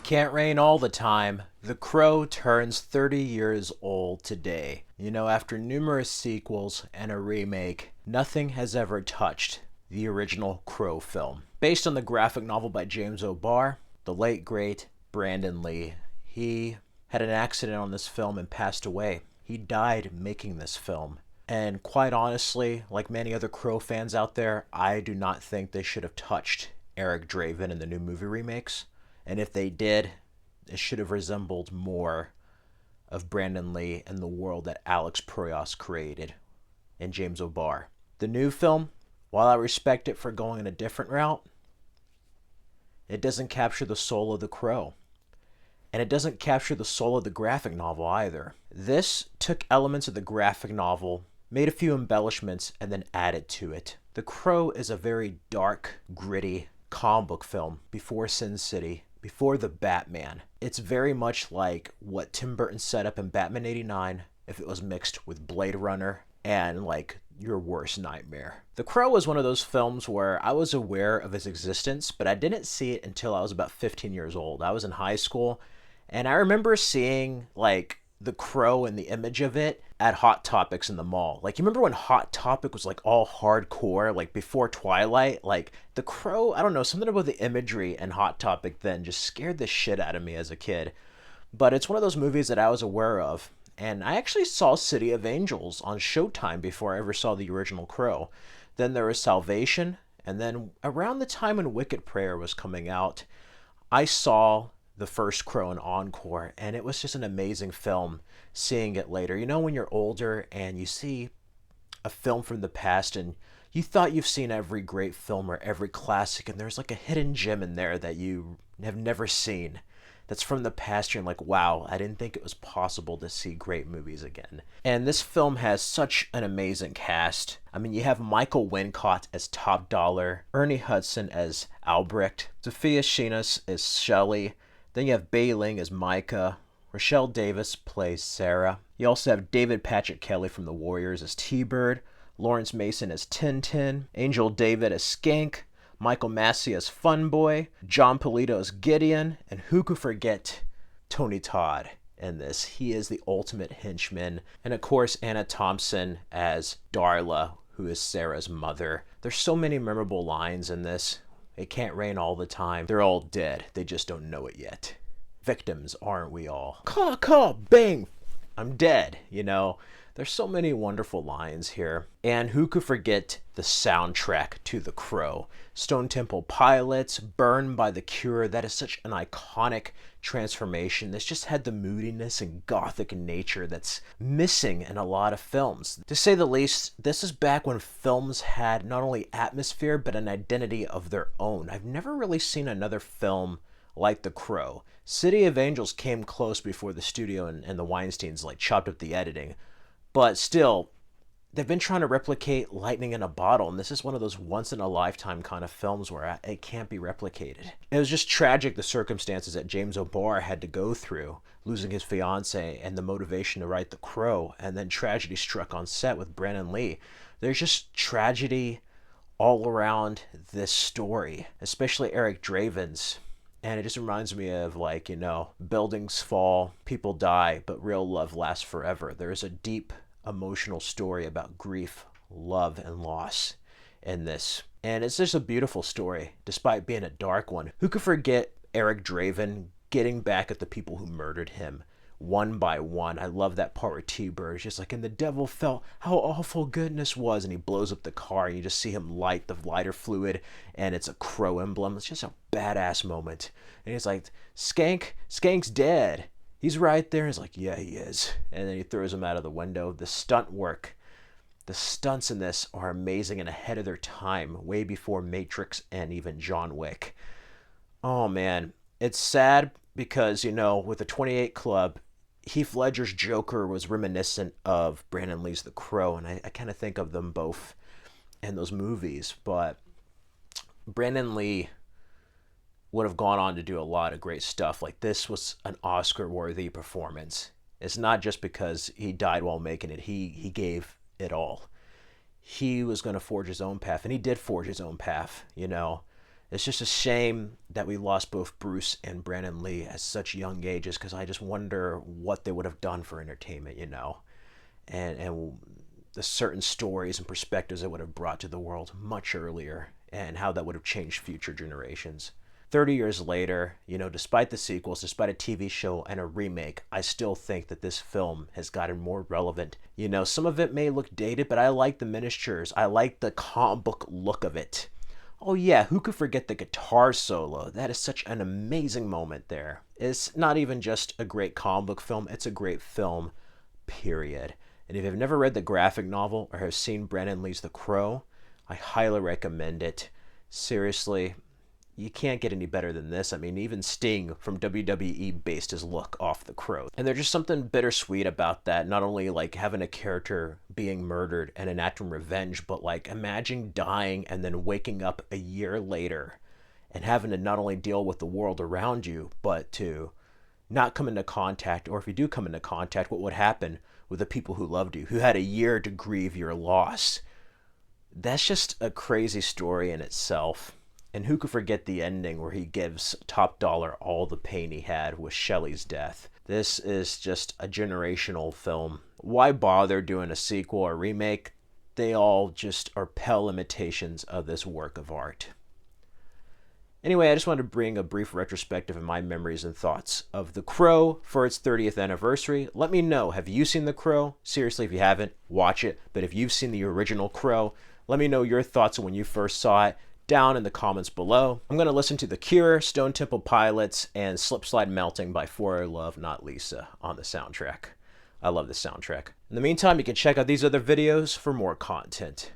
Can't rain all the time. The Crow turns 30 years old today. After numerous sequels and a remake, nothing has ever touched the original Crow film. Based on the graphic novel by James O'Barr, the late great Brandon Lee. He had an accident on this film and passed away. He died making this film. And quite honestly, like many other Crow fans out there, I do not think they should have touched Eric Draven in the new movie remakes. And if they did, it should have resembled more of Brandon Lee and the world that Alex Proyas created and James O'Barr. The new film, while I respect it for going in a different route, it doesn't capture the soul of The Crow. And it doesn't capture the soul of the graphic novel either. This took elements of the graphic novel, made a few embellishments, and then added to it. The Crow is a very dark, gritty comic book film before Sin City, before the Batman. It's very much like what Tim Burton set up in Batman 89 if it was mixed with Blade Runner and like your worst nightmare. The Crow was one of those films where I was aware of its existence, but I didn't see it until I was about 15 years old. I was in high school, and I remember seeing like The Crow and the image of it at Hot Topics in the mall. Like, you remember when Hot Topic was like all hardcore, like before Twilight? Like, The Crow, I don't know, something about the imagery and Hot Topic then just scared the shit out of me as a kid. But it's one of those movies that I was aware of. And I actually saw City of Angels on Showtime before I ever saw the original Crow. Then there was Salvation, and then around the time when Wicked Prayer was coming out, I saw the first Crow in Encore, and it was just an amazing film seeing it later. When you're older and you see a film from the past and you thought you've seen every great film or every classic, and there's like a hidden gem in there that you have never seen that's from the past. You're like, wow, I didn't think it was possible to see great movies again. And this film has such an amazing cast. I mean, you have Michael Wincott as Top Dollar, Ernie Hudson as Albrecht, Sophia Shinas as Shelley, then you have Bai Ling as Micah. Rochelle Davis plays Sarah. You also have David Patrick Kelly from The Warriors as T-Bird, Lawrence Mason as Tintin, Angel David as Skank, Michael Massey as Funboy, John Polito as Gideon, and who could forget Tony Todd in this? He is the ultimate henchman. And of course, Anna Thompson as Darla, who is Sarah's mother. There's so many memorable lines in this. It can't rain all the time. They're all dead. They just don't know it yet. Victims, aren't we all? Caw, caw, bang! I'm dead, There's so many wonderful lines here. And who could forget the soundtrack to The Crow? Stone Temple Pilots, Burned by the Cure. That is such an iconic transformation. This just had the moodiness and gothic nature that's missing in a lot of films. To say the least, this is back when films had not only atmosphere, but an identity of their own. I've never really seen another film like The Crow. City of Angels came close before the studio and the Weinsteins like chopped up the editing. But still, they've been trying to replicate Lightning in a Bottle, and this is one of those once-in-a-lifetime kind of films where it can't be replicated. It was just tragic, the circumstances that James O'Barr had to go through, losing his fiancée and the motivation to write The Crow, and then tragedy struck on set with Brandon Lee. There's just tragedy all around this story, especially Eric Draven's. And it just reminds me of buildings fall, people die, but real love lasts forever. There is a deep emotional story about grief, love, and loss in this. And it's just a beautiful story, despite being a dark one. Who could forget Eric Draven getting back at the people who murdered him one by one? I love that part where T-Bird is just like, and the devil felt how awful goodness was, and he blows up the car, and you just see him light the lighter fluid, and it's a crow emblem. It's just a badass moment. And he's like, Skank's dead. He's right there. He's like, yeah, he is. And then he throws him out of the window. The stunt work, the stunts in this are amazing and ahead of their time, way before Matrix and even John Wick. Oh man, it's sad because, with the 28 Club, Heath Ledger's Joker was reminiscent of Brandon Lee's The Crow, and I kind of think of them both in those movies. But Brandon Lee would have gone on to do a lot of great stuff. Like, this was an Oscar-worthy performance. It's not just because he died while making it. He gave it all. He was going to forge his own path, and he did forge his own path, It's just a shame that we lost both Bruce and Brandon Lee at such young ages, because I just wonder what they would have done for entertainment, and the certain stories and perspectives it would have brought to the world much earlier, and how that would have changed future generations. 30 years later, despite the sequels, despite a TV show and a remake, I still think that this film has gotten more relevant. Some of it may look dated, but I like the miniatures. I like the comic book look of it. Oh yeah, who could forget the guitar solo? That is such an amazing moment there. It's not even just a great comic book film, it's a great film, period. And if you've never read the graphic novel or have seen Brandon Lee's The Crow, I highly recommend it. Seriously, you can't get any better than this. I mean, even Sting from WWE based his look off The Crow. And there's just something bittersweet about that. Not only like having a character being murdered and enacting revenge, but like imagine dying and then waking up a year later and having to not only deal with the world around you, but to not come into contact, or if you do come into contact, what would happen with the people who loved you, who had a year to grieve your loss. That's just a crazy story in itself. And who could forget the ending where he gives Top Dollar all the pain he had with Shelley's death? This is just a generational film. Why bother doing a sequel or remake? They all just are pale imitations of this work of art. Anyway, I just wanted to bring a brief retrospective of my memories and thoughts of The Crow for its 30th anniversary. Let me know, have you seen The Crow? Seriously, if you haven't, watch it. But if you've seen the original Crow, let me know your thoughts on when you first saw it down in the comments below. I'm going to listen to The Cure, Stone Temple Pilots, and Slip Slide Melting by For Our Love Not Lisa on the soundtrack. I love the soundtrack. In the meantime, you can check out these other videos for more content.